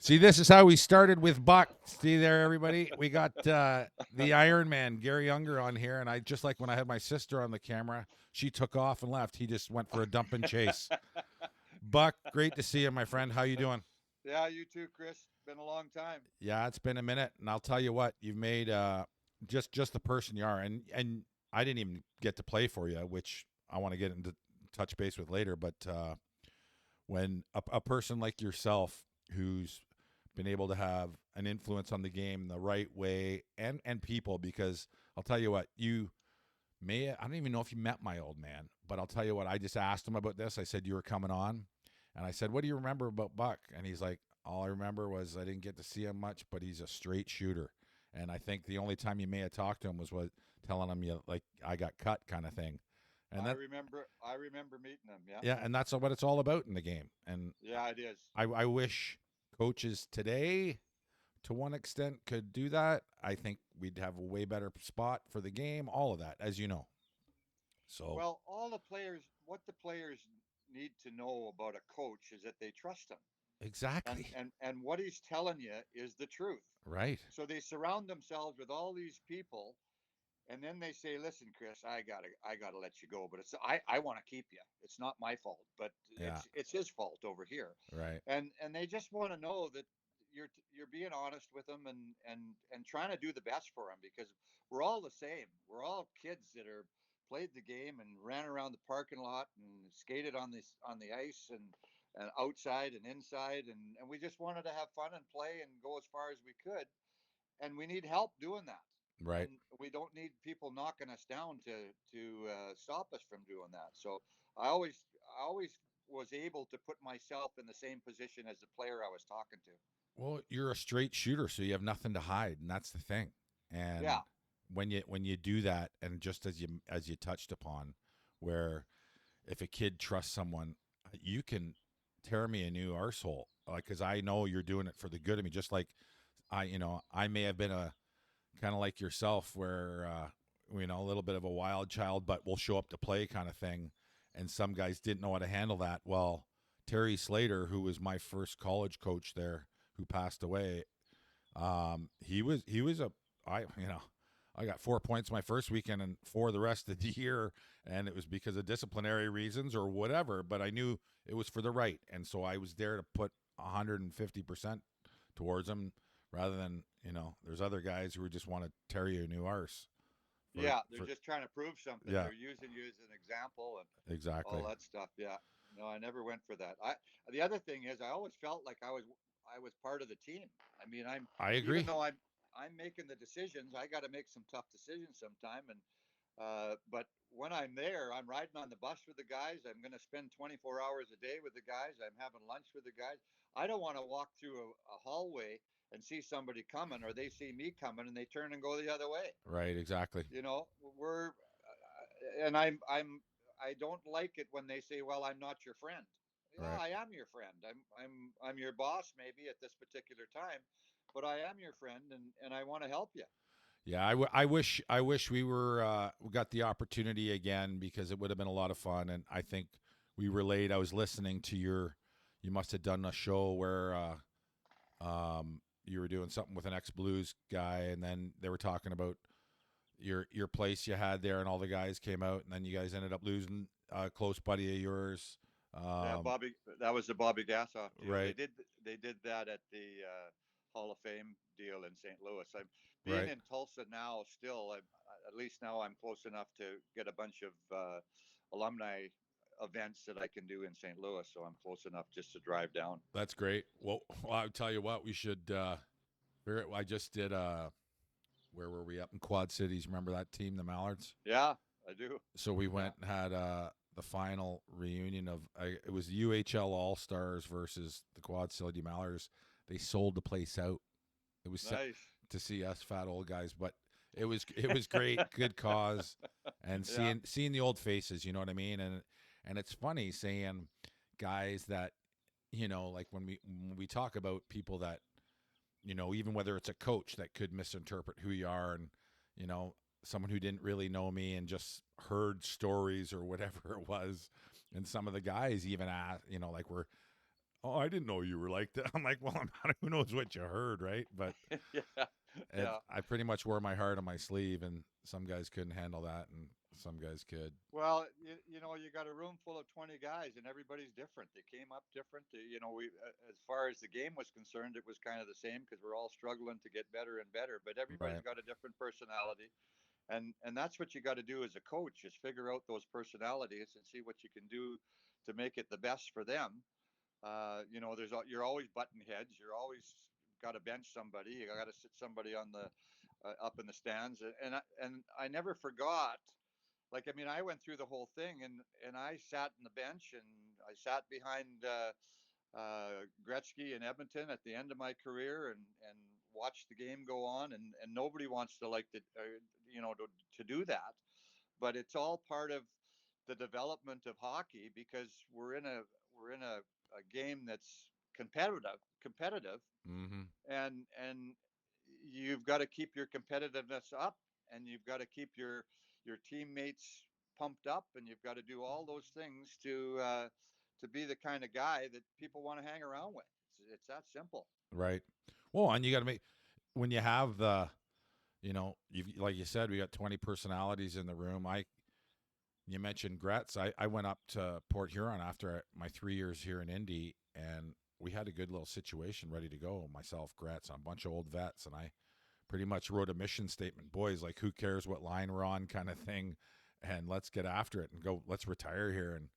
See, this is how we started with Buck. See there, everybody. We got the Ironman, Garry Unger, on here, and I just like when I had my sister on the camera, she took off and left. He just went for a dump and chase. Buck, great to see you, my friend. How you doing? Yeah, you too, Chris. Been a long time. Yeah, it's been a minute, and I'll tell you what, you've made just the person you are, and I didn't even get to play for you, which I want to get into touch base with later. But when a person like yourself, who's been able to have an influence on the game the right way and people, because I'll tell you what, I don't even know if you met my old man, but I'll tell you what, I just asked him about this. I said you were coming on, and I said, what do you remember about Buck? And he's like, all I remember was I didn't get to see him much, but he's a straight shooter. And I think the only time you may have talked to him was what telling him you like I got cut kind of thing. And I that remember. I remember meeting him. Yeah. yeah, and that's what it's all about in the game. And Yeah, it is. I wish coaches today, to one extent, could do that. I think we'd have a way better spot for the game. All of that, as you know. So Well, all the players, what the players need to know about a coach is that they trust him, and exactly and and what he's telling you is the truth. right, So they surround themselves with all these people, and then they say, "Listen, Chris, I gotta let you go, but I want to keep you. It's not my fault, but yeah, it's his fault over here." right, And they just want to know that you're being honest with them and trying to do the best for them, because we're all the same. We're all kids that are played the game and ran around the parking lot and skated on the ice and outside and inside, and we just wanted to have fun and play and go as far as we could, and we need help doing that, right. and we don't need people knocking us down to stop us from doing that. So I always was able to put myself in the same position as the player I was talking to. Well, you're a straight shooter, so you have nothing to hide, and that's the thing. And Yeah, when you do that, and just as you touched upon, where if a kid trusts someone, you can tear me a new arsehole. Like, because I know you're doing it for the good of me. Just like I may have been a kind of like yourself, where a little bit of a wild child, but will show up to play kind of thing. And some guys didn't know how to handle that. Well, Terry Slater, who was my first college coach there, who passed away, he was a I got 4 points my first weekend and four the rest of the year, and it was because of disciplinary reasons or whatever. But I knew it was for the right, and so I was there to put 150% towards him, rather than there's other guys who just want to tear you a new arse. For yeah, they're for just trying to prove something. yeah, They're using you as an example and exactly. all that stuff. Yeah, no, I never went for that. The other thing is, I always felt like I was part of the team. I mean, I even agree. though I'm making the decisions, I got to make some tough decisions sometime. And but when I'm there, I'm riding on the bus with the guys. I'm going to spend 24 hours a day with the guys. I'm having lunch with the guys. I don't want to walk through a hallway and see somebody coming, or they see me coming and they turn and go the other way. Right, exactly. You know, and I don't like it when they say, "Well, I'm not your friend." Yeah, Right. I am your friend. I'm your boss maybe at this particular time, but I am your friend, and I want to help you. Yeah, I wish we got the opportunity again, because it would have been a lot of fun, and I think we relate. I was listening to you must have done a show where you were doing something with an ex Blues guy, and then they were talking about your place you had there, and all the guys came out, and then you guys ended up losing a close buddy of yours. Yeah, Um, Bobby. That was the Bobby Gassoff deal. They right, did they did that at the Hall of Fame deal in St. Louis. I'm being right. in Tulsa now. Still, at least now I'm close enough to get a bunch of alumni events that I can do in St. Louis. So I'm close enough just to drive down. That's great. Well, I'll tell you what, we should. I just did. Where were we up in Quad Cities? Remember that team, the Mallards? Yeah, I do. So we Yeah, went and had the final reunion of it was the UHL All Stars versus the Quad City Mallards. They sold the place out. It was set nice. to see us fat old guys, but it was great, good cause, and Yeah, seeing the old faces. You know what I mean? And it's funny seeing guys that like when we talk about people that even whether it's a coach that could misinterpret who you are, and you know, someone who didn't really know me and just heard stories or whatever it was. And some of the guys even asked, like we're Oh, I didn't know you were like that. I'm like, well, I'm not, who knows what you heard, right? But Yeah, yeah. I pretty much wore my heart on my sleeve, and some guys couldn't handle that, and some guys could. Well, you got a room full of 20 guys, and everybody's different. They came up different. We, as far as the game was concerned, it was kind of the same because we're all struggling to get better and better. But everybody's Right, got a different personality, and that's what you got to do as a coach is figure out those personalities and see what you can do to make it the best for them. You're always button heads. You're always got to bench somebody. You got to sit somebody on the up in the stands, and I never forgot. Like, I mean, I went through the whole thing, and I sat in the bench, and I sat behind Gretzky in Edmonton at the end of my career, and watched the game go on, and nobody wants to like to do that, but it's all part of the development of hockey because we're in a game that's competitive, mm-hmm. and you've got to keep your competitiveness up, and you've got to keep your teammates pumped up, and you've got to do all those things to be the kind of guy that people want to hang around with. It's that simple. Right. Well, and you got to make when you have the, you like you said, we got 20 personalities in the room. You mentioned Gretz. I went up to Port Huron after my 3 years here in Indy, and we had a good little situation ready to go. Myself, Gretz, a bunch of old vets, and I pretty much wrote a mission statement. Boys, like, who cares what line we're on, kind of thing, and let's get after it and go. Let's retire here. And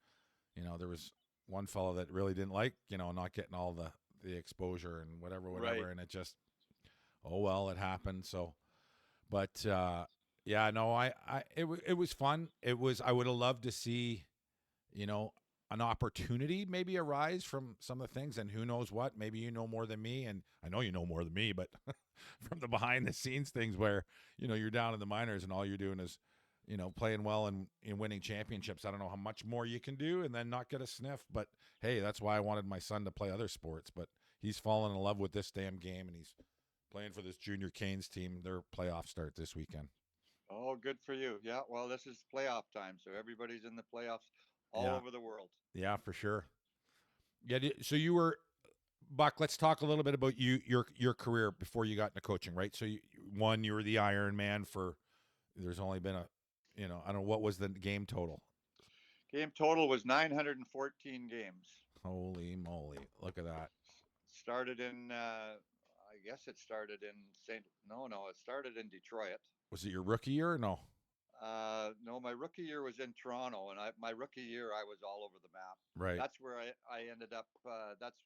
there was one fellow that really didn't like, not getting all the exposure and Right. whatever, and it just, oh well, it happened. So, but yeah, no, it was fun. I would have loved to see, you know, an opportunity maybe arise from some of the things, and who knows what, maybe you know more than me, and I know you know more than me, but from the behind the scenes things where, you're down in the minors and all you're doing is, playing well and winning championships. I don't know how much more you can do and then not get a sniff, but hey, that's why I wanted my son to play other sports, but he's fallen in love with this damn game, and he's playing for this junior Canes team. Their playoffs start this weekend. Oh, good for you. Yeah, well, this is playoff time, so everybody's in the playoffs all Yeah, over the world. yeah, for sure. Yeah, so you were Buck. Let's talk a little bit about your career before you got into coaching, right? So you were the Ironman for. There's only been I don't know what was the game total. Game total was 914 games. Holy moly! Look at that. Started in I guess it started in St. No, it started in Detroit. Was it your rookie year or no? No, my rookie year was in Toronto, and my rookie year I was all over the map. Right. That's where I ended up. That's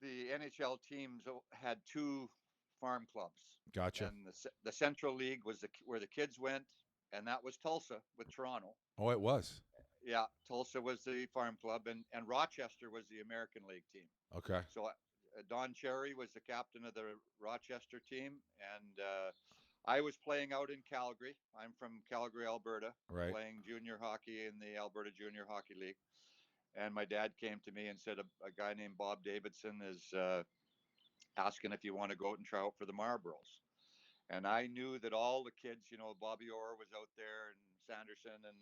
the NHL teams had two farm clubs, Gotcha. and the Central League was where the kids went, and that was Tulsa with Toronto. Oh, it was. Yeah, Tulsa was the farm club, and Rochester was the American League team. Okay. So Don Cherry was the captain of the Rochester team, and I was playing out in Calgary. I'm from Calgary, Alberta, Right. playing junior hockey in the Alberta Junior Hockey League. And my dad came to me and said a guy named Bob Davidson is asking if you want to go out and try out for the Marlboros. And I knew that all the kids, Bobby Orr was out there, and Sanderson, and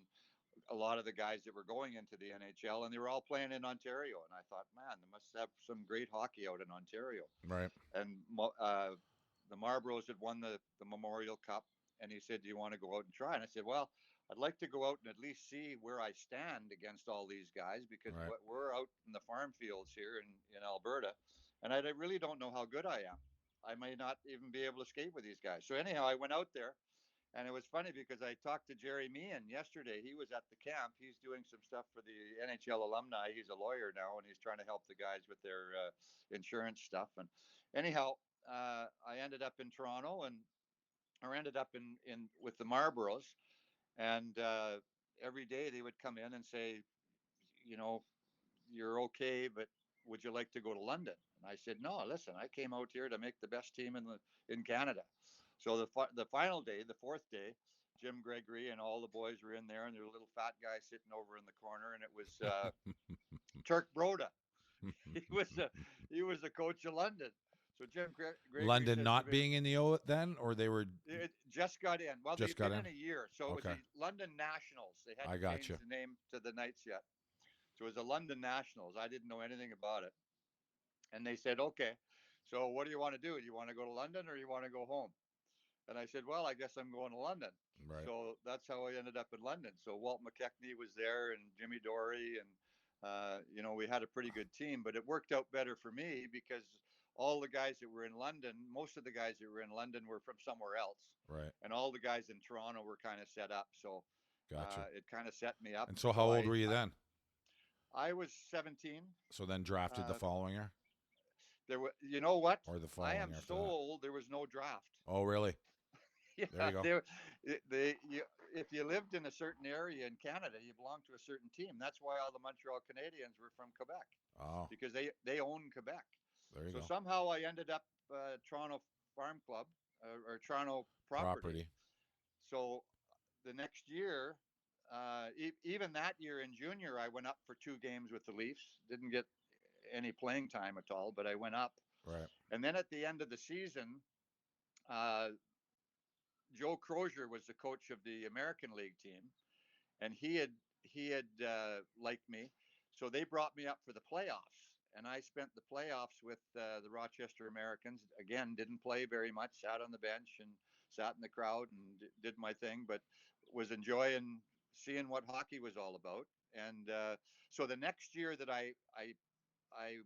a lot of the guys that were going into the NHL, and they were all playing in Ontario. And I thought, man, they must have some great hockey out in Ontario. Right. And the Marlboros had won the Memorial Cup, and he said, "Do you want to go out and try?" And I said, "Well, I'd like to go out and at least see where I stand against all these guys because Right. we're out in the farm fields here in Alberta, and I really don't know how good I am. I may not even be able to skate with these guys." So anyhow, I went out there, and it was funny because I talked to Jerry Meehan yesterday. He was at the camp. He's doing some stuff for the NHL alumni. He's a lawyer now, and he's trying to help the guys with their insurance stuff. And anyhow, I ended up in Toronto, and or ended up in with the Marlboros, and every day they would come in and say, you know, "You're okay, but would you like to go to London?" And I said, "No, listen, I came out here to make the best team in Canada." So the final day, the fourth day, Jim Gregory and all the boys were in there, and there was a little fat guy sitting over in the corner, and it was Turk Broda. He was the coach of London. So Jim Gregory London says to not me, being in the O then, or they were it just got in. Well, just they'd got been in. in a year, so it was Okay, the London Nationals. They I hadn't got you. changed the name to the Knights yet. So it was the London Nationals. I didn't know anything about it. And they said, okay, so what do you want to do? Do you want to go to London or you want to go home? And I said, well, I guess I'm going to London. Right. So that's how I ended up in London. So Walt McKechnie was there and Jimmy Dory. And, we had a pretty good team, but it worked out better for me because all the guys that were in London, most of the guys that were in London were from somewhere else. Right. And all the guys in Toronto were kind of set up. So Gotcha. it kind of set me up. And so how old were you then? I was 17. So then drafted the Uh, following year? you know what? Or the I following am after so that? old. There was no draft. Oh, really? There Yeah, you go. if you lived in a certain area in Canada, you belonged to a certain team. That's why all the Montreal Canadiens were from Quebec, Oh, because they own Quebec. there you So go. somehow I ended up Toronto Farm Club or Toronto Property. Property. So the next year, even that year in junior, I went up for 2 games with the Leafs. Didn't get any playing time at all, but I went up. Right. And then at the end of the season, uh, Joe Crozier was the coach of the American League team, and he had liked me, so they brought me up for the playoffs, and I spent the playoffs with the Rochester Americans. Again, didn't play very much, sat on the bench and sat in the crowd and did my thing, but was enjoying seeing what hockey was all about. And so the next year that I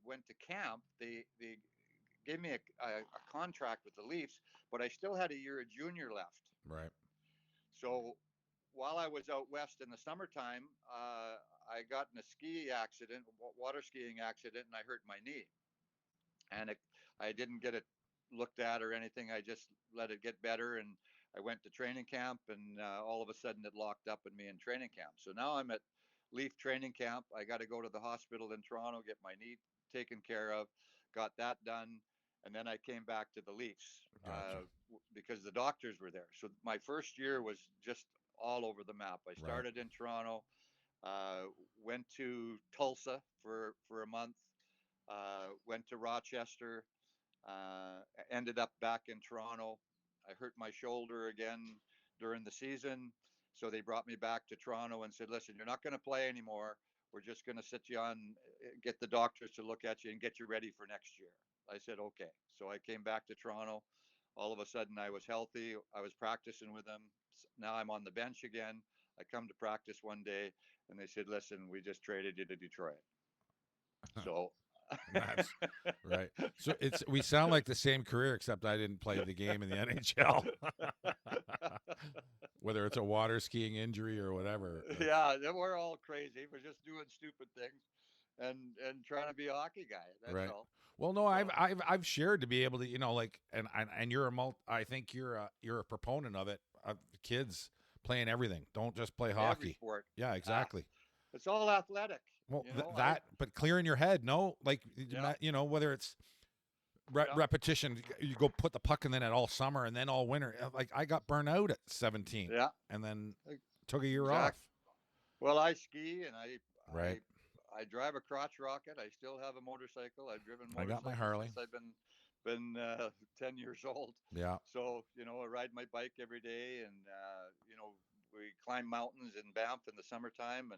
went to camp, they gave me a contract with the Leafs, but I still had a year of junior left. Right. So while I was out west in the summertime, I got in a ski accident, water skiing accident, and I hurt my knee. And I didn't get it looked at or anything. I just let it get better, and I went to training camp, and all of a sudden it locked up in me in training camp. So now I'm at Leaf training camp. I got to go to the hospital in Toronto, get my knee taken care of, got that done, and then I came back to the Leafs Gotcha. because the doctors were there. So my first year was just all over the map. I Right. started in Toronto, uh, went to Tulsa for a month, went to Rochester, ended up back in Toronto. I hurt my shoulder again during the season, so they brought me back to Toronto and said, "Listen, you're not going to play anymore. We're just going to sit you on, get the doctors to look at you and get you ready for next year." I said, "Okay." So I came back to Toronto. All of a sudden, I was healthy. I was practicing with them. Now I'm on the bench again. I come to practice one day, and they said, "Listen, we just traded you to Detroit." So That's right. So we sound like the same career, except I didn't play the game in the NHL. Whether it's a water skiing injury or whatever. Yeah, we're all crazy. We're just doing stupid things and trying to be a hockey guy. That's Right. all. Well, no, So I've shared to be able to, like, and you're I think you're a proponent of it. Kids playing everything. Don't just play every hockey. sport, Yeah, ah, exactly. it's all athletic. Well, You know, I but clearing your head, no, like, yeah whether it's yeah repetition, you go put the puck in the net all summer and then all winter. Like, I got burnt out at 17 yeah and then took a year off. exact. Well, I ski and Right. I drive a crotch rocket. I still have a motorcycle. I've driven I got my motorcycles Harley. since I've been 10 years old. Yeah. So I ride my bike every day, and we climb mountains in Banff in the summertime,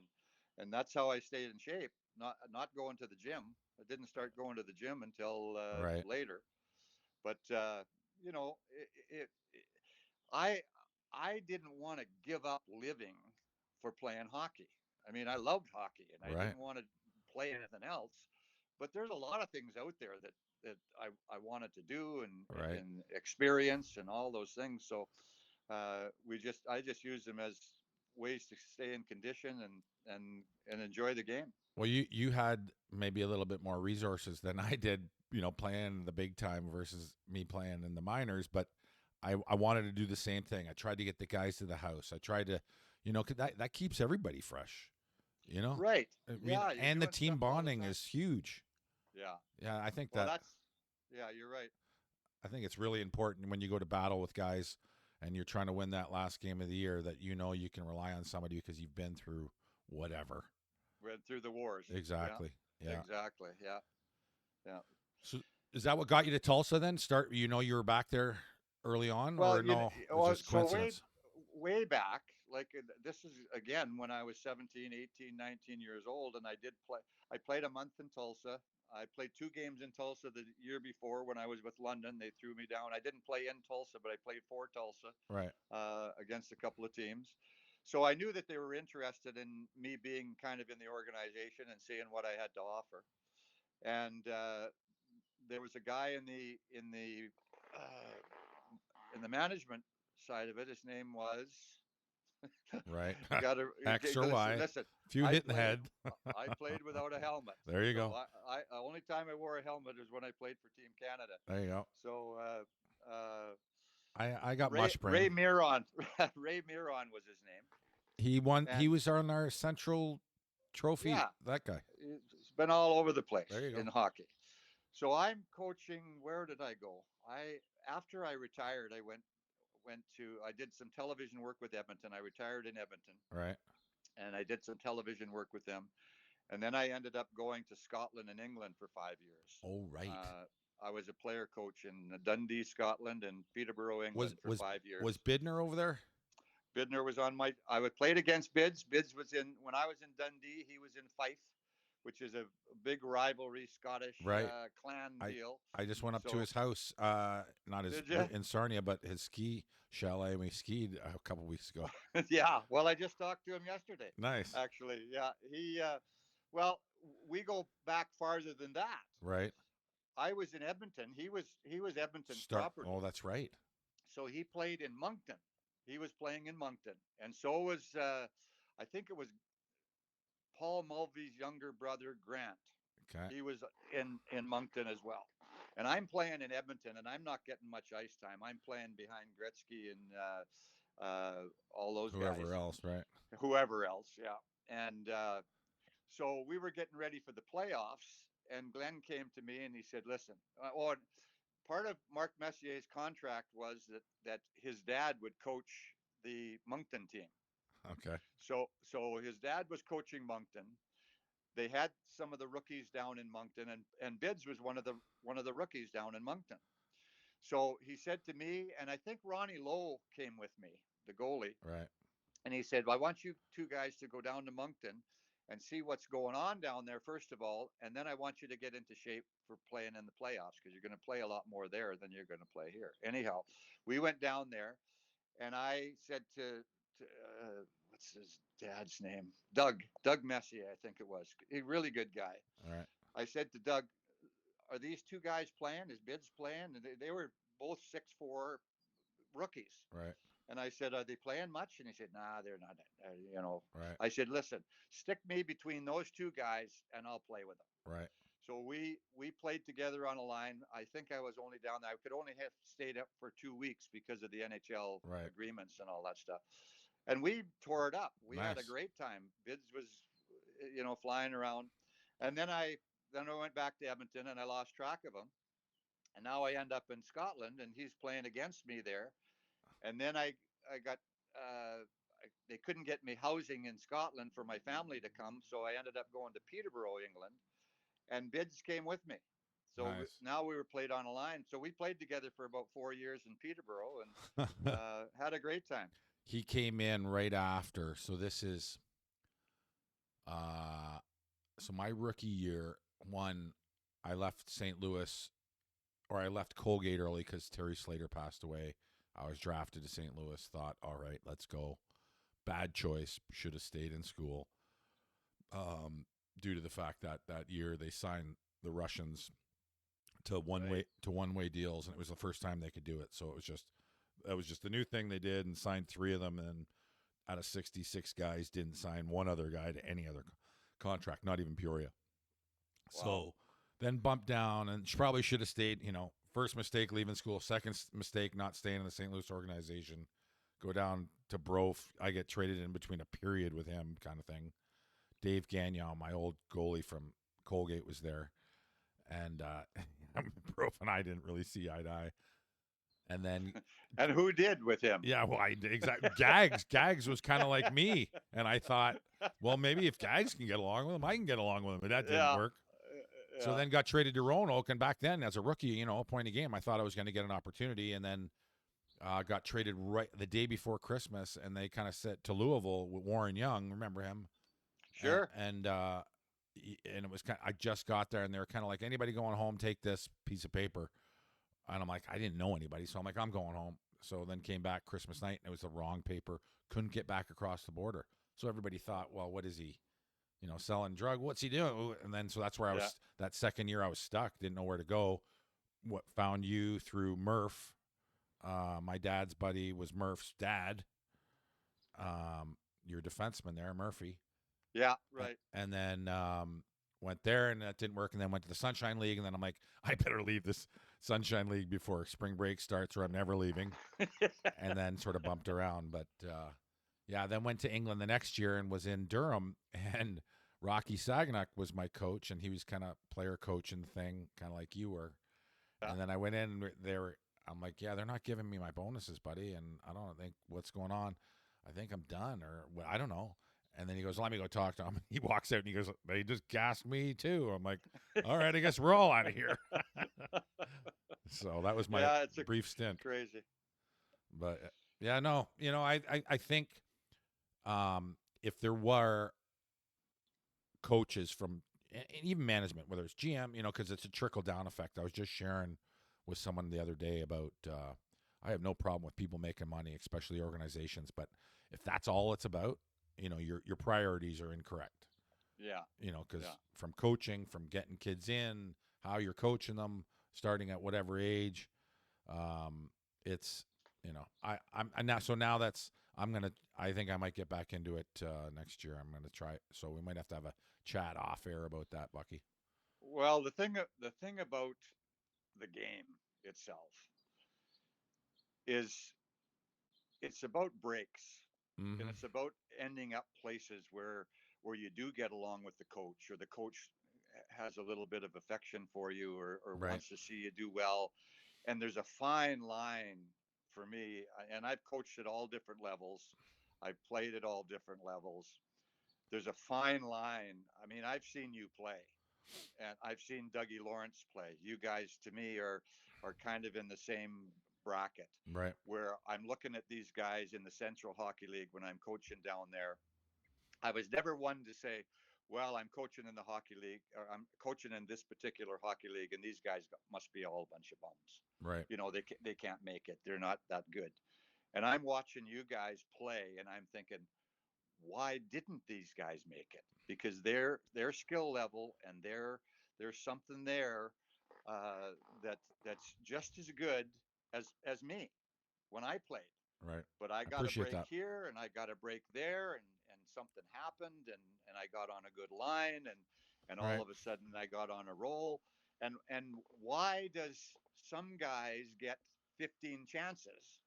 and that's how I stayed in shape. Not going to the gym. I didn't start going to the gym until Right. later. But I I didn't want to give up living for playing hockey. I mean, I loved hockey, and I Right. didn't want to play anything else. But there's a lot of things out there that I wanted to do Right. and experience and all those things. So I just use them as ways to stay in condition and enjoy the game. Well, you had maybe a little bit more resources than I did, playing the big time versus me playing in the minors, but I wanted to do the same thing. I tried to get the guys to the house. I tried to, 'cause that keeps everybody fresh, you know? Right. I mean, Yeah, you're and the doing team stuff all the bonding time. is huge. Yeah. Yeah, I think Well, that that's yeah, you're right. I think it's really important when you go to battle with guys and you're trying to win that last game of the year that you can rely on somebody because you've been through whatever. Read through the wars. Yeah. Exactly. Yeah. Exactly. Yeah. Yeah. So is that what got you to Tulsa then? You were back there early on, Well, or no? It was well, just so way coincidence. way back, this is again when I was 17, 18, 19 years old, and I played a month in Tulsa. I played 2 games in Tulsa the year before when I was with London. They threw me down. I didn't play in Tulsa, but I played for Tulsa Right. against a couple of teams. So I knew that they were interested in me being kind of in the organization and seeing what I had to offer. And there was a guy uh, in the management side of it. His name was Right. you got to X or listen. Y. Listen, Few I hit in the played. head. I played without a helmet. There you So go. the only time I wore a helmet is when I played for Team Canada. There you go. So I got mush Ray brain. Miron, Ray Miron was his name, He won. He and was on our Central Trophy. yeah, That guy. it's been all over the place There you go. in hockey. So I'm coaching. Where did I go? I After I retired, I did some television work with Edmonton. I retired in Edmonton, Right. and I did some television work with them. And then I ended up going to Scotland and England for 5 years. Oh, right. I was a player coach in Dundee, Scotland, and Peterborough, Was England for was 5 years. was Bidner over there? Bidner was on my. I would played against Bids. Bids was in when I was in Dundee. He was in Fife, which is a big rivalry Scottish Right. clan I deal. I just went up to So his house. Not his did you? in Sarnia, but his ski chalet. We skied a couple weeks ago. Yeah. Well, I just talked to him yesterday. Nice. Actually, yeah. He. Well, we go back farther than that. Right. I was in Edmonton. He was Edmonton's Start. property. Oh, that's right. So he played in Moncton. He was playing in Moncton, and so was I think it was Paul Mulvey's younger brother Grant. Okay. He was in Moncton as well. And I'm playing in Edmonton, and I'm not getting much ice time. I'm playing behind Gretzky and all those Whoever guys, else, right? whoever else, yeah. And so we were getting ready for the playoffs, and Glenn came to me and he said, "Listen, part of Mark Messier's contract was that his dad would coach the Moncton team. Okay. So his dad was coaching Moncton. They had some of the rookies down in Moncton, and Bids was one of the rookies down in Moncton. So he said to me, and I think Ronnie Lowe came with me, the goalie, Right. and he said, "Well, I want you two guys to go down to Moncton and see what's going on down there first of all, and then I want you to get into shape for playing in the playoffs because you're going to play a lot more there than you're going to play here." Anyhow, we went down there, and I said to what's his dad's name? Doug Messier, I think it was. A really good guy. All right. I said to Doug, "Are these two guys playing? Is Bids playing?" And they were both 6'4" rookies. Right. And I said, "Are they playing much?" And he said, "Nah, they're not. Right. I said, "Listen, stick me between those two guys, and I'll play with them." Right. So we played together on a line. I think I was only down there. I could only have stayed up for 2 weeks because of the NHL Right. agreements and all that stuff. And we tore it up. We had a Nice. great time. Bids was, flying around, and then I went back to Edmonton and I lost track of him. And now I end up in Scotland and he's playing against me there. And then I got they couldn't get me housing in Scotland for my family to come, so I ended up going to Peterborough, England, and Bids came with me. So Nice. now we were played on a line. So we played together for about 4 years in Peterborough and had a great time. He came in right after. So this is so my rookie year, I left St. Louis, or I left Colgate early because Terry Slater passed away. I was drafted to St. Louis, thought, all right, let's go. Bad choice. Should have stayed in school. Due to the fact that year they signed the Russians to one-way deals, and it was the first time they could do it. So that was just the new thing they did, and signed 3 of them, and out of 66 guys, didn't sign one other guy to any other contract, not even Peoria. Wow. So then bumped down, and she probably should have stayed. First mistake leaving school, second mistake not staying in the St. Louis organization. Go down to Brof. I get traded in between a period with him, kind of thing. Dave Gagnon, my old goalie from Colgate, was there, and Brof and I didn't really see eye to eye. And then, and who did with him? Yeah, well, exactly. Gags was kind of like me, and I thought, well, maybe if Gags can get along with him, I can get along with him. But that didn't work. Yeah. So then got traded to Roanoke, and back then, as a rookie, a point a game, I thought I was going to get an opportunity, and then got traded right the day before Christmas, and they kind of sent to Louisville with Warren Young. Remember him? And Sure. and it was kind. I just got there, and they were kind of like, anybody going home, take this piece of paper. And I'm like, I didn't know anybody, so I'm like, I'm going home. So then came back Christmas night, and it was the wrong paper. Couldn't get back across the border. So everybody thought, well, what is he? Selling drug. What's he doing? And then so that's where I Yeah. was. That second year, I was stuck. Didn't know where to go. What found you through Murph? My dad's buddy was Murph's dad. Your defenseman there, Murphy. Yeah. Right. And then went there, and that didn't work. And then went to the Sunshine League, and then I'm like, I better leave this Sunshine League before spring break starts, or I'm never leaving. And then sort of bumped around, but yeah, then went to England the next year and was in Durham, and Rocky Saginac was my coach, and he was kind of player coaching the thing, kind of like you were. Yeah. And then I went in, and I'm like, yeah, they're not giving me my bonuses, buddy, and I don't think what's going on. I think I'm done, or well, I don't know. And then he goes, let me go talk to him. He walks out and he goes, they just gassed me too. I'm like, all right, I guess we're all out of here. So that was my Yeah. It's brief stint. crazy. But yeah, no, I think if there were coaches from and even management, whether it's GM, because it's a trickle down effect. I was just sharing with someone the other day about I have no problem with people making money, especially organizations, but if that's all it's about, your priorities are incorrect. Yeah. Because Yeah. from coaching, from getting kids in, how you're coaching them, starting at whatever age, it's I'm now, so now that's I think I might get back into it next year. I'm gonna try, so we might have to have a chat off air about that, Bucky. Well, the thing about the game itself is it's about breaks, and Mm-hmm. it's about ending up places where you do get along with the coach, or the coach has a little bit of affection for you, or Right. wants to see you do well. And there's a fine line for me, and I've coached at all different levels. I've played at all different levels. There's a fine line. I mean, I've seen you play, and I've seen Dougie Lawrence play. You guys, to me, are kind of in the same bracket, Right. where I'm looking at these guys in the Central Hockey League when I'm coaching down there. I was never one to say, well, I'm coaching in the hockey league, or I'm coaching in this particular hockey league, and these guys must be all a bunch of bums. Right. They can't make it. They're not that good. And I'm watching you guys play, and I'm thinking, why didn't these guys make it? Because their skill level, and there's something there that's just as good as me when I played. Right. But I I got a appreciate break that. here, and I got a break there, and something happened, and I got on a good line, and all Right. of a sudden I got on a roll. And why does some guys get 15 chances,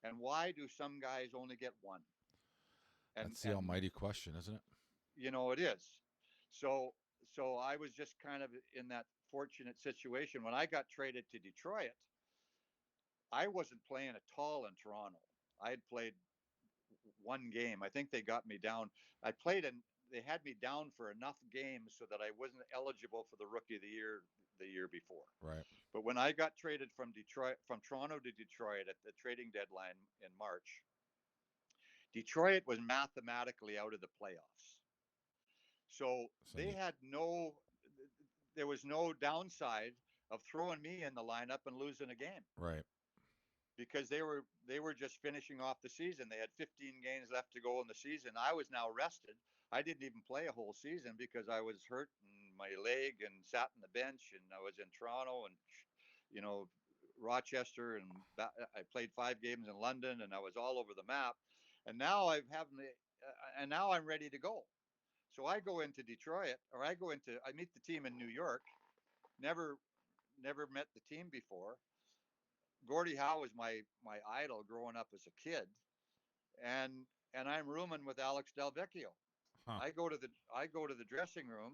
and why do some guys only get one? And That's the almighty question, isn't it? it is. So so I was just kind of in that fortunate situation when I got traded to Detroit. I wasn't playing at all in Toronto. I had played one game. I think they got me down. I played and they had me down for enough games so that I wasn't eligible for the rookie of the year before. Right. But when I got traded from Toronto to Detroit at the trading deadline in March, Detroit was mathematically out of the playoffs. So So you, there was no downside of throwing me in the lineup and losing a game, right. because they were just finishing off the season. They had 15 games left to go in the season. I was now rested. I didn't even play a whole season because I was hurt in my leg and sat in the bench, and I was in Toronto and you know Rochester, and I played 5 games in London, and I was all over the map. And now and now I'm ready to go. So I go into Detroit, or I meet the team in New York. Never never met the team before. Gordie Howe was my idol growing up as a kid, and I'm rooming with Alex Delvecchio. Huh. I go to the dressing room,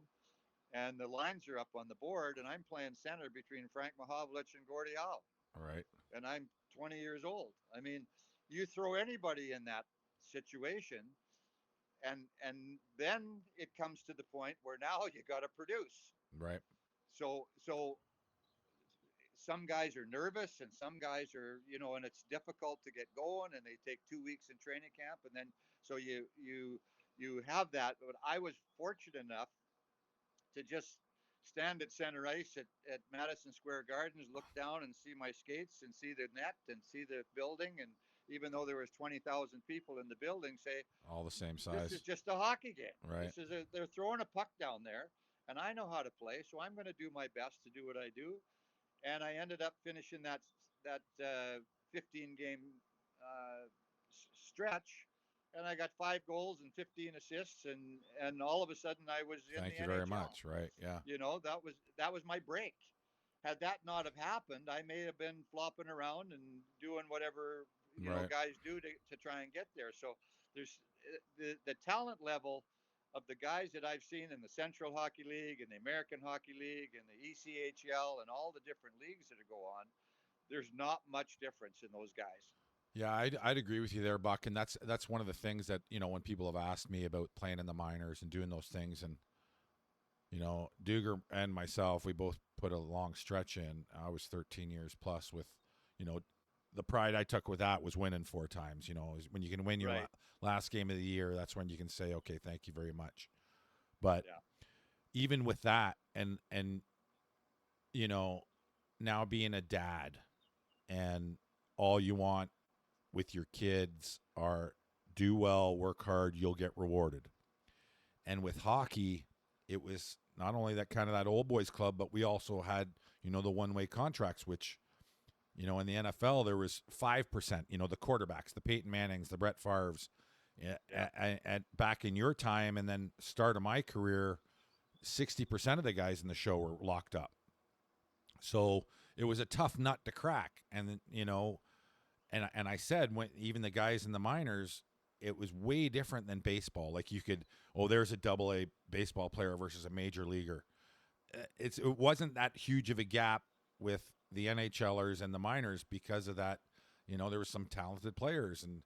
and the lines are up on the board, and I'm playing center between Frank Mahovlich and Gordie Howe, Right. and I'm 20 years old. I mean, you throw anybody in that situation, and then it comes to the point where now you got to produce. Right. So some guys are nervous and some guys are, and it's difficult to get going and they take 2 weeks in training camp. And then, so you have that. But I was fortunate enough to just stand at center ice at Madison Square Gardens, look down and see my skates and see the net and see the building. And even though there was 20,000 people in the building, say, All the same this is size. just a hockey game. Right. They're throwing a puck down there, and I know how to play, so I'm going to do my best to do what I do. And I ended up finishing that 15 game uh, stretch, and I got 5 goals and 15 assists, and all of a sudden I was in the Thank you very NHL. much. Right. Yeah. That was my break. Had that not have happened, I may have been flopping around and doing whatever Right. guys do to try and get there. So there's the talent level of the guys that I've seen in the Central Hockey League and the American Hockey League and the ECHL and all the different leagues that go on. There's not much difference in those guys. Yeah, I'd agree with you there, Buck. And that's one of the things that, when people have asked me about playing in the minors and doing those things, and Duger and myself, we both put a long stretch in. I was 13 years plus with, you know, the pride I took with that was winning 4 times. When you can win your Right. last game of the year, that's when you can say, okay, thank you very much. But Yeah. even with that, and you know, now being a dad, and all you want with your kids are do well, work hard, you'll get rewarded. And with hockey, it was not only that kind of that old boys club, but we also had, the one-way contracts, which, in the NFL, there was 5%, the quarterbacks, the Peyton Mannings, the Brett Favres, at back in your time. And then start of my career, 60% of the guys in the show were locked up. So it was a tough nut to crack. And, and I said, when even the guys in the minors, it was way different than baseball. Like you could, there's a double-A baseball player versus a major leaguer. It wasn't that huge of a gap with the NHLers and the minors because of that. There were some talented players, and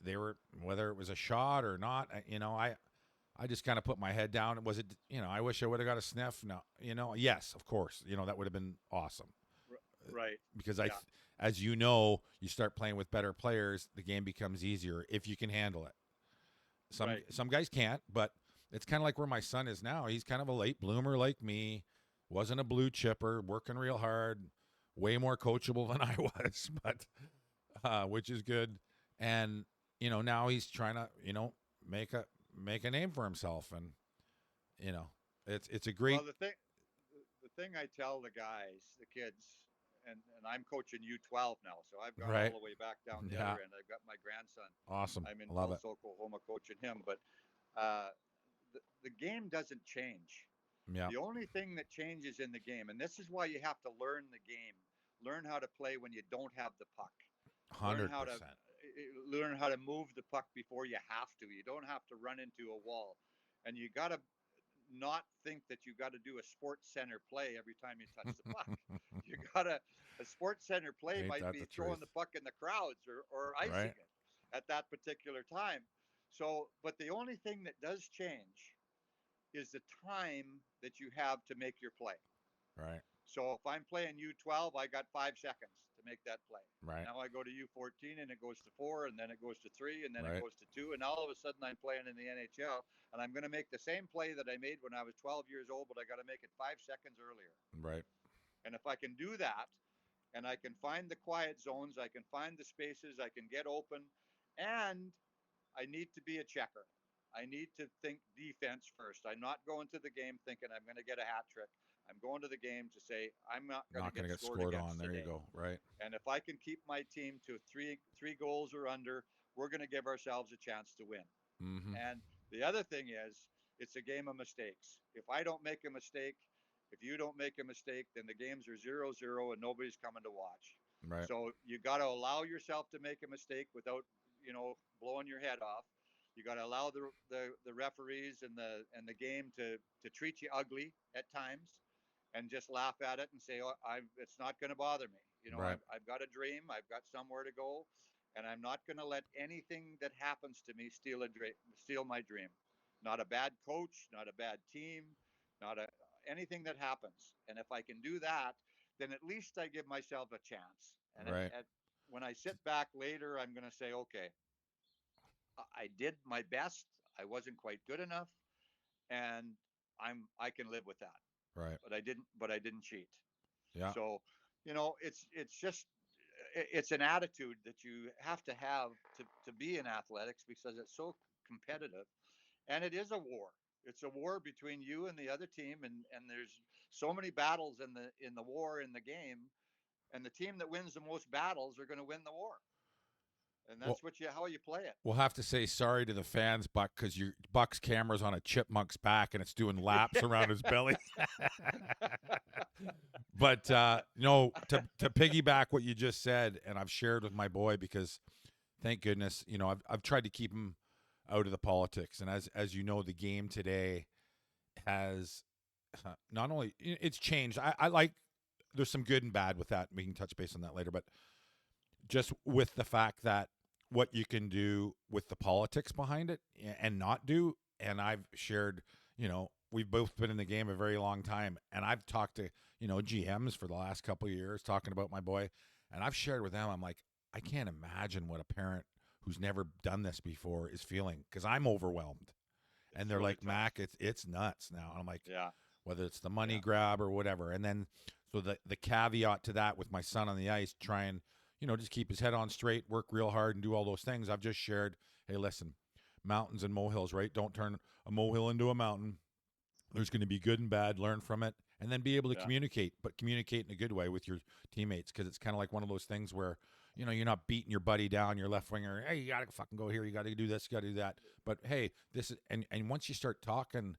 they were, whether it was a shot or not. I just kind of put my head down. Was it? I wish I would have got a sniff. No, yes, of course. That would have been awesome. Right. Because Yeah. as you start playing with better players, the game becomes easier if you can handle it. Right. Some guys can't, but it's kind of like where my son is now. He's kind of a late bloomer like me. Wasn't a blue chipper, working real hard, way more coachable than I was, but which is good. And now he's trying to make a name for himself, and it's a great Well, the thing I tell the guys, the kids, and I'm coaching U12 now, so I've gone right. all the way back down the Yeah, other end. I've got my grandson. awesome. I'm in I love it. Tulsa, Oklahoma, coaching him. But uh, the game doesn't change. Yeah, The only thing that changes in the game, and this is why you have to learn the game, learn how to play when you don't have the puck, learn how to 100%. learn how to move the puck before you have to. You don't have to run into a wall, and you got to not think that you got to do a sports center play every time you touch the puck. You got to A sports center play Ain't might that be the throwing truth? the puck in the crowds or icing Right. it at that particular time. So, but the only thing that does change is the time that you have to make your play. Right. So if I'm playing U12, I got 5 seconds to make that play. Right. Now I go to U14 and it goes to 4, and then it goes to 3, and then it Right. goes to 2, and all of a sudden I'm playing in the NHL, and I'm going to make the same play that I made when I was 12 years old, but I got to make it 5 seconds earlier. Right. And if I can do that, and I can find the quiet zones, I can find the spaces, I can get open, and I need to be a checker. I need to think defense first. I'm not going to the game thinking I'm going to get a hat trick. I'm going to the game to say I'm not going to Not get going to get scored scored on. against There you today. go. Right. And if I can keep my team to three goals or under, we're going to give ourselves a chance to win. Mm-hmm. And the other thing is, it's a game of mistakes. If I don't make a mistake, if you don't make a mistake, then the games are 0-0 and nobody's coming to watch. Right. So you got to allow yourself to make a mistake without, blowing your head off. You got to allow the referees and the game to treat you ugly at times, and just laugh at it and say, "Oh, it's not going to bother me. Right. I've got a dream. I've got somewhere to go, and I'm not going to let anything that happens to me steal my dream. Not a bad coach, not a bad team, not anything that happens. And if I can do that, then at least I give myself a chance. And Right. when I sit back later, I'm going to say, okay, I did my best. I wasn't quite good enough, and I can live with that. Right. But I didn't cheat. Yeah. So, it's just it's an attitude that you have to have to be in athletics because it's so competitive, and it is a war. It's a war between you and the other team, and there's so many battles in the war in the game, and the team that wins the most battles are going to win the war, and Well, that's how you play it. we'll have to say sorry to the fans, Buck, because your Buck's camera's on a chipmunk's back and it's doing laps around his belly. But to piggyback what you just said, and I've shared with my boy because, thank goodness, I've tried to keep him out of the politics, and as you know, the game today has not only it's changed. I like there's some good and bad with that. We can touch base on that later, but just with the fact that what you can do with the politics behind it and not do. And I've shared, we've both been in the game a very long time, and I've talked to, GMs for the last couple of years talking about my boy, and I've shared with them, I'm like, I can't imagine what a parent who's never done this before is feeling, because I'm overwhelmed. And they're Really like, tough. Mac, it's nuts now. And I'm like, Yeah. whether it's the money grab or whatever. And then, so the caveat to that with my son on the ice, try and, just keep his head on straight, work real hard, and do all those things. I've just shared, hey, listen, mountains and molehills, right? Don't turn a molehill into a mountain. There's going to be good and bad. Learn from it, and then be able to communicate, but communicate in a good way with your teammates, because it's kind of like one of those things where, you're not beating your buddy down, your left winger. Hey, you got to fucking go here. You got to do this. You got to do that. But hey, this is, and once you start talking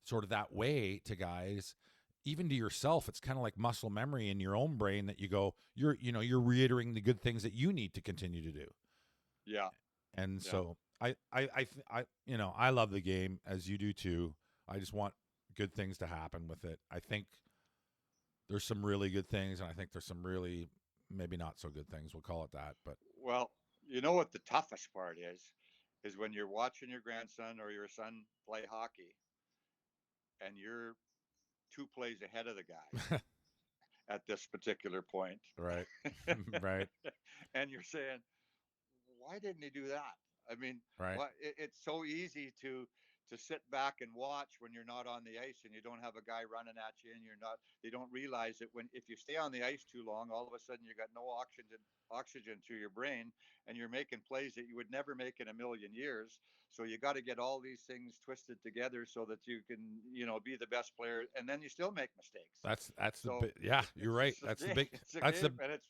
sort of that way to guys, even to yourself, it's kind of like muscle memory in your own brain that you go, you're reiterating the good things that you need to continue to do. Yeah. And so I love the game, as you do too. I just want good things to happen with it. I think there's some really good things, and I think there's some really maybe not so good things. We'll call it that. But Well, you know what the toughest part is when you're watching your grandson or your son play hockey, and you're two plays ahead of the guy at this particular point. right, right, And you're saying, why didn't he do that? I mean, right. it's so easy to sit back and watch when you're not on the ice and you don't have a guy running at you, and they don't realize that when if you stay on the ice too long, all of a sudden you got no oxygen to your brain, and you're making plays that you would never make in a million years. So you got to get all these things twisted together so that you can, be the best player, and then you still make mistakes. That's the So yeah. You're right. it's That's a the game, big. it's a That's the game, and it's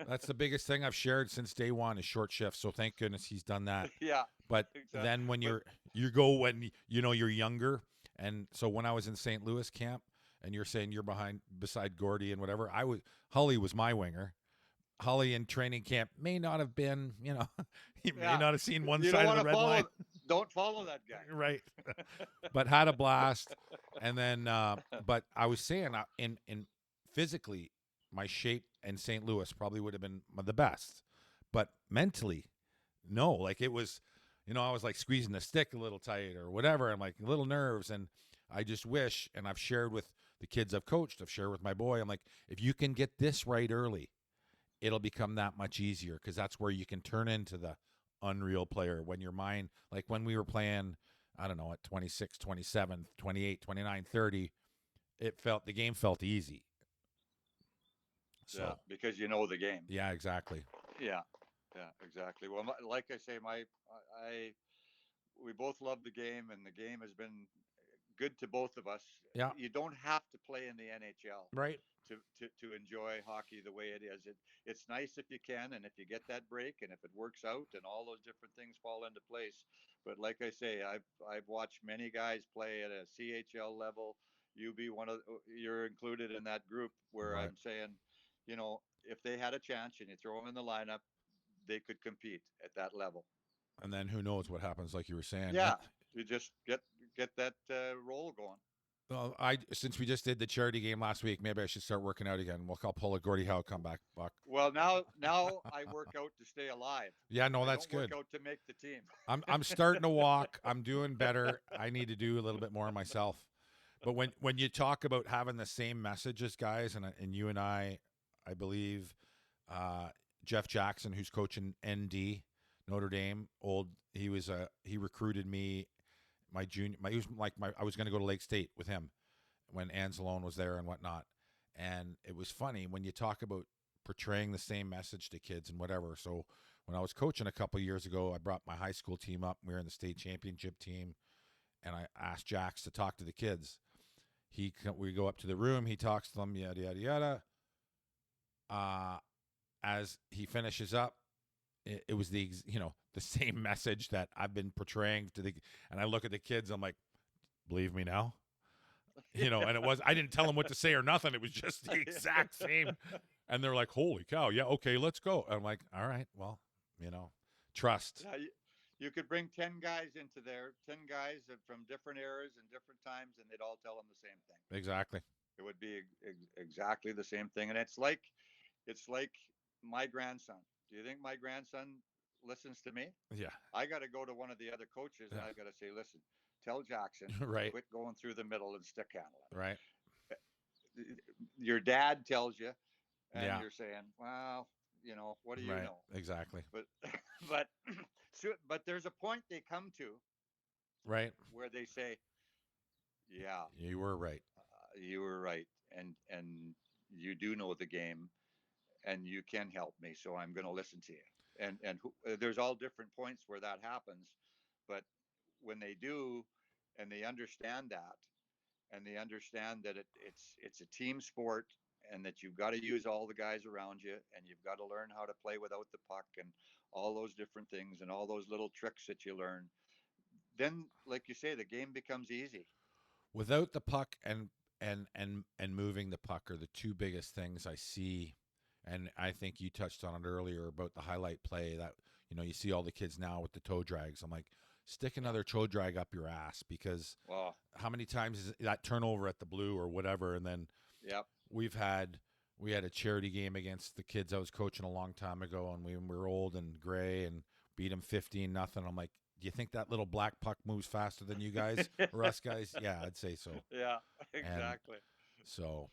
That's the biggest thing I've shared since day one is short shifts. So thank goodness he's done that. yeah, But exactly. then when But you go when you're younger, and so when I was in St. Louis camp, and you're saying you're beside Gordy and whatever, Hully was my winger. Hully in training camp may not have been, he may yeah, not have seen one you don't side of want the to red line. don't follow that guy. Right. But had a blast. And then, but I was saying, in physically, my shape in St. Louis probably would have been the best, but mentally, no. Like it was, I was like squeezing the stick a little tight or whatever. I'm like little nerves, and I just wish. And I've shared with the kids I've coached. I've shared with my boy. I'm like, if you can get this right early, it'll become that much easier, because that's where you can turn into the unreal player when your mind, like when we were playing, I don't know, at 26, 27, 28, 29, 30, the game felt easy. Yeah, So, because you know the game. yeah, exactly. Yeah, yeah, exactly. Well, like I say, I we both love the game, and the game has been good to both of us. Yeah, You don't have to play in the NHL right. to enjoy hockey the way it is. It's nice if you can, and if you get that break, and if it works out, and all those different things fall into place. But like I say, I've watched many guys play at a CHL level. You be one of you're included in that group where Right. I'm saying, if they had a chance and you throw them in the lineup, they could compete at that level. And then who knows what happens, like you were saying. Yeah, you just get that roll going. Well, since we just did the charity game last week, maybe I should start working out again. I'll pull a Gordie Howe comeback, Buck. Well, now I work out to stay alive. Yeah, no, I that's don't work good. out to make the team. I'm starting to walk. I'm doing better. I need to do a little bit more myself. But when you talk about having the same messages, guys, and you and I believe uh, Jeff Jackson, who's coaching ND Notre Dame, he recruited me my junior. He was like I was going to go to Lake State with him when Anzalone was there and whatnot. And it was funny when you talk about portraying the same message to kids and whatever. So when I was coaching a couple years ago, I brought my high school team up. We were in the state championship team, and I asked Jax to talk to the kids. We go up to the room. He talks to them. Yada yada yada. Uh, as he finishes up, it was the same message that I've been portraying to the. And I look at the kids. I'm like, believe me now. And I didn't tell them what to say or nothing. It was just the exact same. And they're like, holy cow. Yeah. Okay. Let's go. And I'm like, all right, well, trust. Yeah, you could bring 10 guys into there, 10 guys from different eras and different times, and they'd all tell them the same thing. Exactly. It would be exactly the same thing. And it's like my grandson. Do you think my grandson listens to me? Yeah. I got to go to one of the other coaches and Yeah. I got to say, listen, tell Jackson Right. quit going through the middle and stick handling. Right. Your dad tells you, and Yeah. you're saying, well, what do you Right. know? Exactly. But but but there's a point they come to Right. where they say, yeah, You were right. you were right, and you do know the game, and you can help me, so I'm going to listen to you. And there's all different points where that happens, but when they do, and they understand that, and they understand that it's a team sport, and that you've got to use all the guys around you, and you've got to learn how to play without the puck, and all those different things, and all those little tricks that you learn, then, like you say, the game becomes easy. Without the puck and moving the puck are the two biggest things I see. And I think you touched on it earlier about the highlight play that you see all the kids now with the toe drags. I'm like, stick Yeah. another toe drag up your ass, because Well, how many times is that turnover at the blue or whatever, and then yep. we had a charity game against the kids I was coaching a long time ago, and we were old and gray and beat them 15-0. I'm like, do you think that little black puck moves faster than you guys or us guys? Yeah, I'd say so. Yeah, And exactly. so,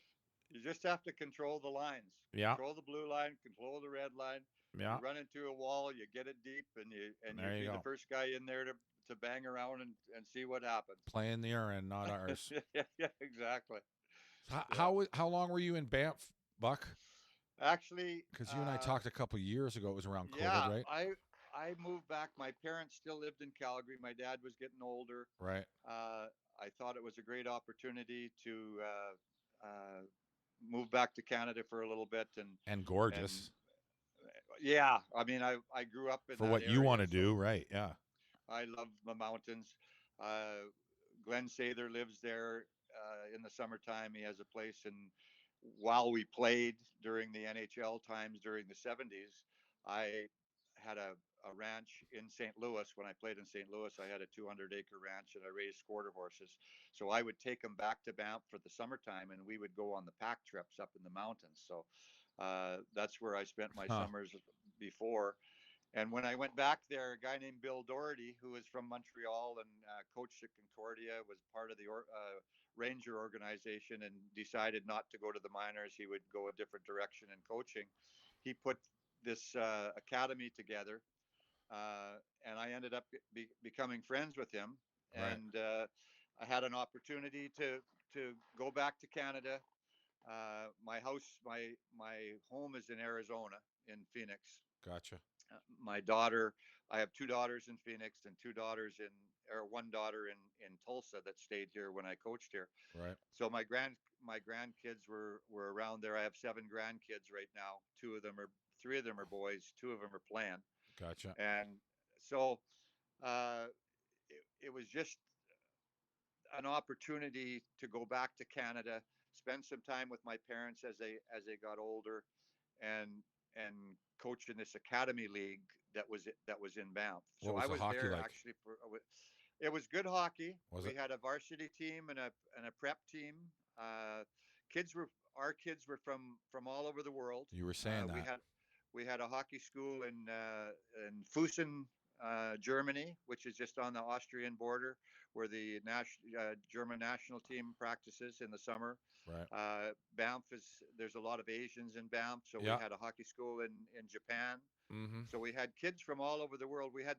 You just have to control the lines. yeah, Control the blue line, control the red line. You yeah, run into a wall, you get it deep, and you there you be the go. first guy in there to bang around and see what happens. Playing the urine, not ours. Yeah, exactly. Yeah. How long were you in Banff, Buck? Actually, Because you and I talked a couple years ago. It was around COVID, yeah, right? I moved back. My parents still lived in Calgary. My dad was getting older. Right. I thought it was a great opportunity to move back to Canada for a little bit, And and gorgeous yeah, I mean, I grew up in for that what you area, want to so do, right? Yeah. I love the mountains. Glenn Sather lives there in the summertime. He has a place, and while we played during the NHL times during the 70s, I had a ranch in St. Louis. When I played in St. Louis, I had a 200-acre ranch, and I raised quarter horses. So I would take them back to Banff for the summertime, and we would go on the pack trips up in the mountains. So that's where I spent my Huh. summers before. And when I went back there, a guy named Bill Doherty, who was from Montreal and coached at Concordia, was part of the Ranger organization, and decided not to go to the minors. He would go a different direction in coaching. He put this academy together, and I ended up becoming friends with him. Right. And I had an opportunity to go back to Canada. My home is in Arizona, in Phoenix. Gotcha. My daughter, I have two daughters in Phoenix and two daughters or one daughter in Tulsa that stayed here when I coached here. Right. So my grandkids were around there. I have seven grandkids right now. Three of them are boys, two of them are playing. Gotcha. And so uh, it was just an opportunity to go back to Canada, spend some time with my parents as they got older, and and coach in this academy league that was in Banff. What So was I the was hockey there like? actually for. It was good hockey. Was We it? had a varsity team and a prep team. Uh, kids were Our kids were from all over the world. You were saying We that. had a hockey school in Fusen, Germany, which is just on the Austrian border, where the German national team practices in the summer. Right. Banff is there's a lot of Asians in Banff, so we Yeah. had a hockey school in Japan. Mm-hmm. So we had kids from all over the world. We had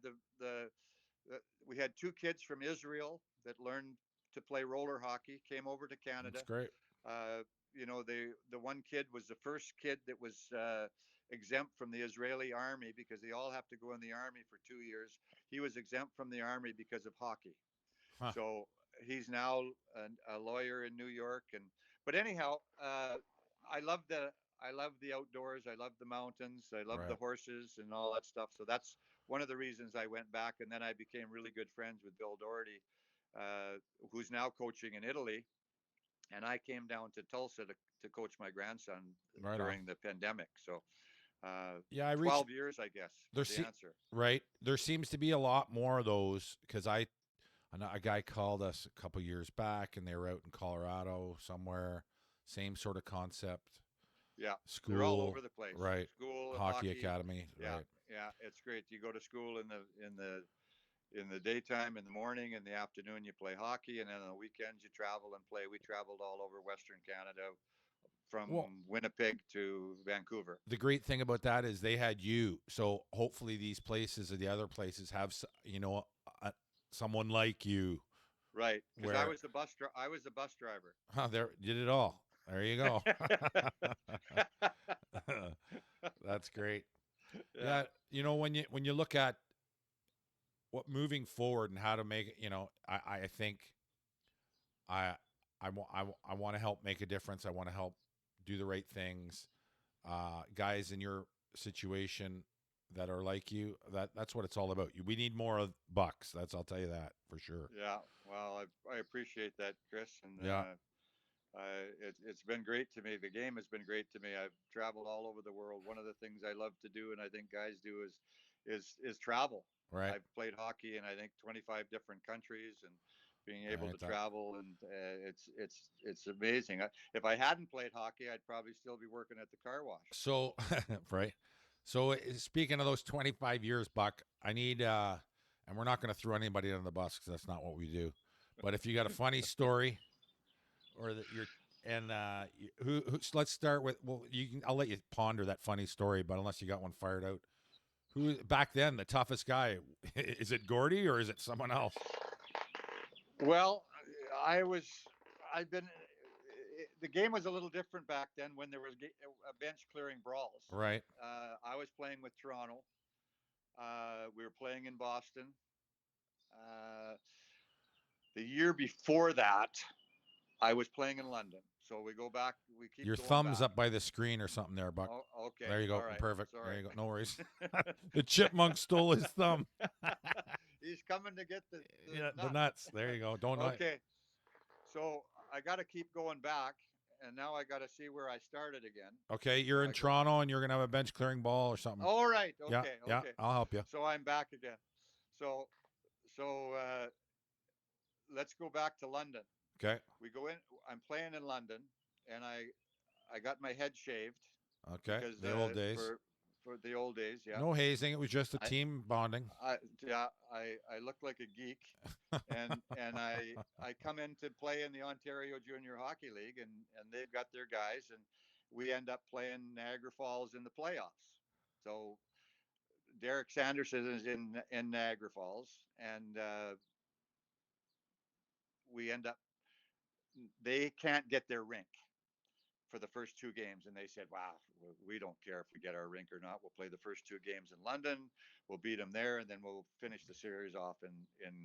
two kids from Israel that learned to play roller hockey, came over to Canada. That's great. The one kid was the first kid that was exempt from the Israeli army because they all have to go in the army for 2 years. He was exempt from the army because of hockey. Huh. So he's now a lawyer in New York. But anyhow, I love the outdoors. I love the mountains. I love the Right. horses and all that stuff. So that's one of the reasons I went back. And then I became really good friends with Bill Doherty, who's now coaching in Italy. And I came down to Tulsa to coach my grandson Right on. during the pandemic. So Yeah, I reached 12 years, I guess, there. is the answer. Right. There seems to be a lot more of those because I know a guy called us a couple years back, and they were out in Colorado somewhere. Same sort of concept. Yeah, they're all School, over the place. right? School, Hockey hockey. academy, Yeah, right? yeah, it's great. You go to school in the daytime, in the morning, in the afternoon you play hockey, and then on the weekends you travel and play. We traveled all over Western Canada, Well, from Winnipeg to Vancouver. the great thing about that is they had you. So hopefully these places or the other places have uh, someone like you. Right, because Where I was the bus driver. there you did it all. There you go. That's great. Yeah, Yeah, when you look at what moving forward and how to make it, I think I I want to help make a difference. I want to help do the right things. Guys in your situation that are like you, that's what it's all about. We need more of Bucks. I'll tell you that for sure. yeah. Well, I appreciate that, Chris, and Yeah, it's been great to me. The game has been great to me. I've traveled all over the world. One of the things I love to do, and I think guys do, is travel. right, I've played hockey in I think 25 different countries, and being able right. to travel, and it's amazing. If I hadn't played hockey, I'd probably still be working at the car wash. So right. So speaking of those 25 years, Buck, I need and we're not going to throw anybody under the bus because that's not what we do. But if you got a funny story, or that you're and let's start with, well, I'll let you ponder that funny story, but unless you got one fired out, who back then the toughest guy? Is it Gordy or is it someone else? Well, I was. I've been. The game was a little different back then when there was bench clearing brawls. Right. I was playing with Toronto. We were playing in Boston. Uh, the year before that, I was playing in London. So we go back. We keep Your going thumb's back. up by the screen or something there, Buck. Oh, okay. There you go. All right. Perfect. There Sorry. you go. No worries. The chipmunk stole his thumb. He's coming to get Yeah, the the nuts. nuts. There you go. Don't know. Okay. So I got to keep going back, and now I got to see where I started again. Okay, you're in I go. Toronto and you're gonna have a bench clearing ball or something. All right. Yeah, Okay. yeah. Okay. I'll help you. So I'm back again. So let's go back to London. Okay. We go in. I'm playing in London, and I got my head shaved Okay. because The old days. for the old days. Yeah. No hazing. It was just a I, team bonding. I look like a geek, and I come in to play in the Ontario Junior Hockey League, and they've got their guys, and we end up playing Niagara Falls in the playoffs. So Derek Sanderson is in Niagara Falls, and we end up they can't get their rink for the first two games, and they said, "Wow, we don't care if we get our rink or not. We'll play the first two games in London. We'll beat them there, and then we'll finish the series off in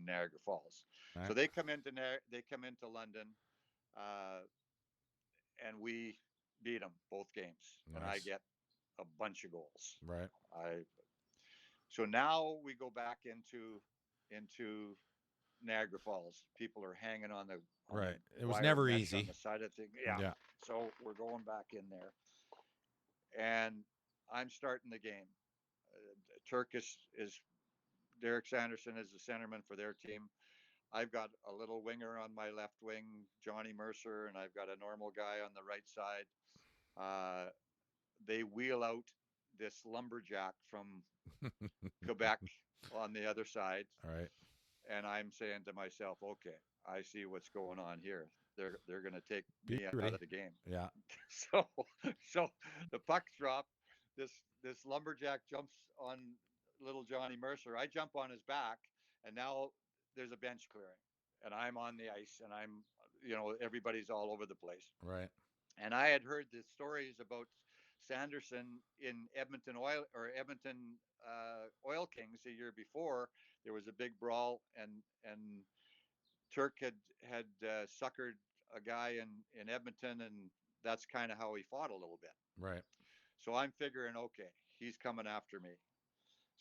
Niagara Falls." So Right. they come into London, uh, and we beat them both games, and I Nice. get a bunch of goals. Right. I So now we go back into Niagara Falls. People are hanging on the Right. It was wire never mesh on easy. the side of the thing. Yeah. Yeah. So we're going back in there, and I'm starting the game. Turkish is Derek Sanderson is the centerman for their team. I've got a little winger on my left wing, Johnny Mercer, and I've got a normal guy on the right side. They wheel out this lumberjack from Quebec on the other side, All right. and I'm saying to myself, okay, I see what's going on here. They're going to take Be me out of ready. the game. Yeah. So so the puck's dropped. This lumberjack jumps on little Johnny Mercer. I jump on his back, and now there's a bench clearing, and I'm on the ice, and everybody's all over the place. Right. And I had heard the stories about Sanderson in Edmonton Oil Kings the year before. There was a big brawl, and Turk had suckered a guy in Edmonton, and that's kind of how he fought a little bit. Right. So I'm figuring, okay, he's coming after me.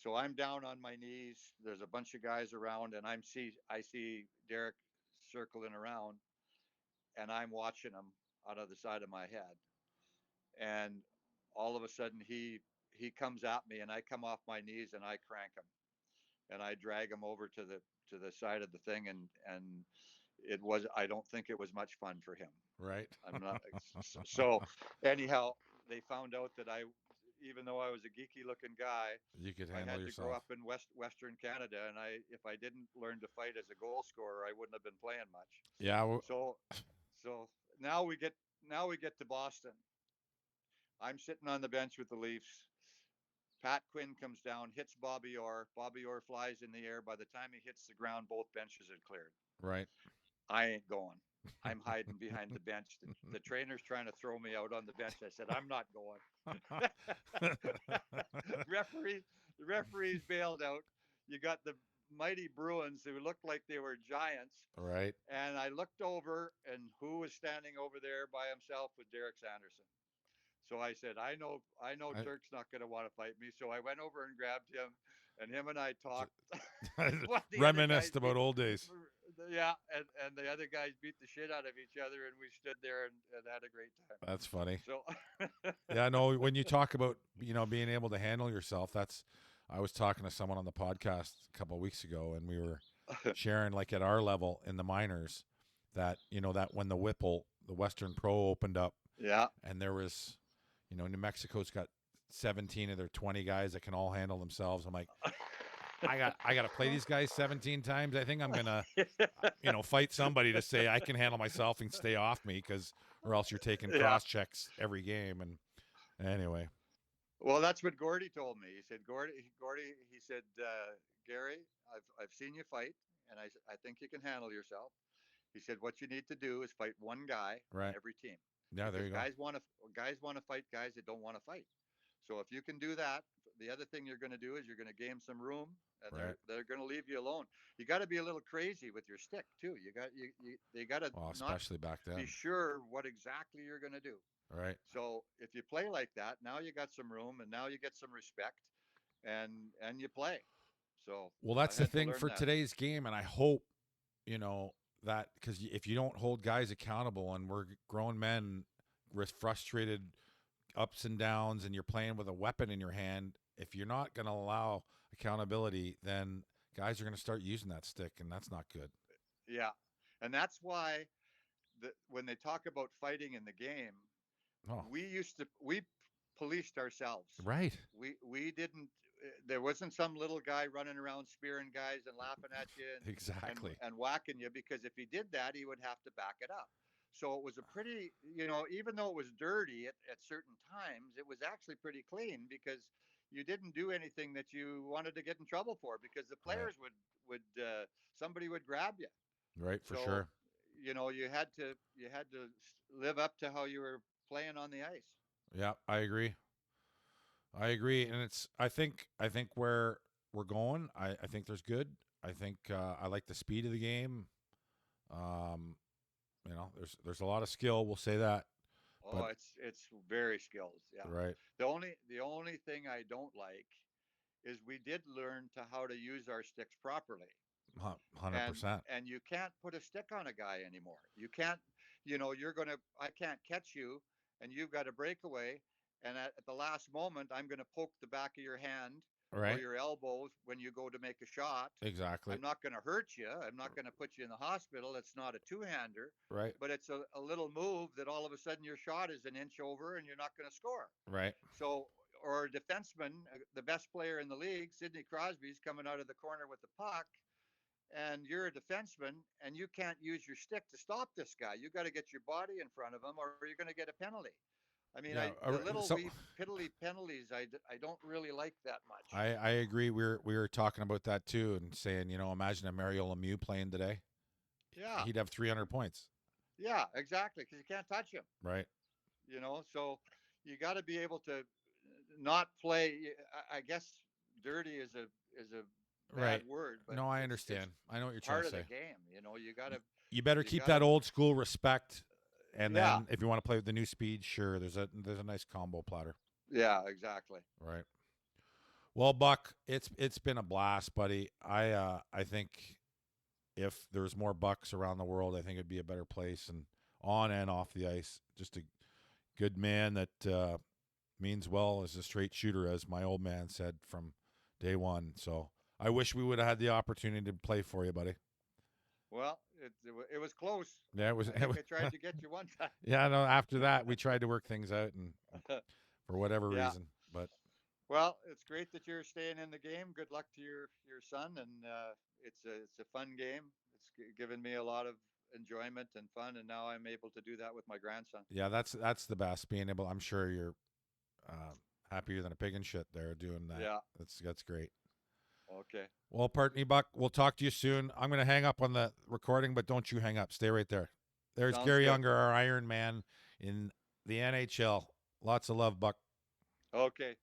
So I'm down on my knees. There's a bunch of guys around, and I see Derek circling around, and I'm watching him out of the side of my head. And all of a sudden, he comes at me, and I come off my knees, and I crank him, and I drag him over to the side of the thing, and it was I don't think it was much fun for him. Right. I'm not so anyhow, they found out that even though I was a geeky looking guy, You could I handle had to grow yourself. up in Western Canada, and if I didn't learn to fight as a goal scorer, I wouldn't have been playing much. Yeah. So so now we get to Boston. I'm sitting on the bench with the Leafs. Pat Quinn comes down, hits Bobby Orr. Bobby Orr flies in the air. By the time he hits the ground, both benches are cleared. Right. I ain't going. I'm hiding behind the bench. The trainer's trying to throw me out on the bench. I said, I'm not going. referees, the referees bailed out. You got the mighty Bruins who looked like they were giants. Right. And I looked over, and who was standing over there by himself was Derek Sanderson. So I said, I know I, Turk's not going to want to fight me. So I went over and grabbed him, and him and I talked. What the other guys Reminisced about old days. yeah, and the other guys beat the shit out of each other, and we stood there and had a great time. That's funny. So Yeah, no, when you talk about, being able to handle yourself, I was talking to someone on the podcast a couple of weeks ago, and we were sharing, like, at our level in the minors, that, that when the Western Pro opened up, yeah, and there was, New Mexico's got 17 of their 20 guys that can all handle themselves. I'm like, I got to play these guys 17 times. I think I'm going to, fight somebody to say I can handle myself and stay off me, or else you're taking yeah. cross checks every game. And anyway, Well, that's what Gordy told me. He said, he said, Garry, I've seen you fight, and I think you can handle yourself. He said, what you need to do is fight one guy on right. every team, Yeah, there because you go. guys want to fight guys that don't want to fight. So if you can do that, the other thing you're going to do is you're going to gain some room, and Right. they're going to leave you alone. You got to be a little crazy with your stick too. They got to Well, not especially back then. be sure what exactly you're going to do. Right. So if you play like that, now you got some room, and now you get some respect, and you play. So Well, that's I the had to thing learn for that. today's game, and I hope, that, because if you don't hold guys accountable, and we're grown men with frustrated ups and downs, and you're playing with a weapon in your hand, if you're not going to allow accountability, then guys are going to start using that stick, and that's not good. Yeah, and that's why when they talk about fighting in the game, Oh, we policed ourselves. right. We didn't. There wasn't some little guy running around spearing guys and laughing at you Exactly. and whacking you, because if he did that, he would have to back it up. So it was a pretty, even though it was dirty at certain times, it was actually pretty clean, because you didn't do anything that you wanted to get in trouble for, because the Right. players would somebody would grab you. Right, for So sure. you had to live up to how you were playing on the ice. Yeah, I agree. And I think where we're going, I think there's good. I think I like the speed of the game. Um, there's a lot of skill. We'll say that. Oh, But it's very skilled. Yeah. right, The only thing I don't like is we did learn to how to use our sticks properly. and 100%. and you can't put a stick on a guy anymore. You can't, I can't catch you, and you've got a breakaway, and at the last moment I'm going to poke the back of your hand or Right, your elbow when you go to make a shot. exactly. I'm not going to hurt you. I'm not going to put you in the hospital. It's not a two-hander, Right, but it's a little move that all of a sudden your shot is an inch over and you're not going to score. right. So, or a defenseman, the best player in the league, Sidney Crosby's coming out of the corner with the puck, and you're a defenseman, and you can't use your stick to stop this guy. You got to get your body in front of him, or you're going to get a penalty. I mean, Yeah. the little So wee piddly penalties, I don't really like that much. I agree. We were talking about that too, and saying, imagine a Mario Lemieux playing today. Yeah, He'd have 300 points. yeah, exactly, because you can't touch him. Right. So you got to be able to not play. I guess dirty is a bad Right. word, but No, I it's understand. I know what you're trying part to of the say. game. You gotta You better you keep gotta that old school respect, and yeah, then if you want to play with the new speed, sure. There's a nice combo platter. yeah, exactly. Right. Well, Buck, it's been a blast, buddy. I think if there was more Bucks around the world, I think it'd be a better place, and on and off the ice. Just a good man that means well as a straight shooter, as my old man said from day one. So I wish we would have had the opportunity to play for you, buddy. Well, it was close. Yeah, it was. I think I tried to get you one time. Yeah, no. After that, we tried to work things out, and for whatever Yeah. reason, but Well, it's great that you're staying in the game. Good luck to your son, and it's a fun game. It's given me a lot of enjoyment and fun, and now I'm able to do that with my grandson. yeah, that's the best. Being able, I'm sure you're uh, happier than a pig in shit there doing that. Yeah. That's great. Okay. Well, pardon me, Buck. We'll talk to you soon. I'm going to hang up on the recording, but don't you hang up. Stay right there. There's Sounds Garry good. Unger, our Iron Man in the NHL. Lots of love, Buck. Okay.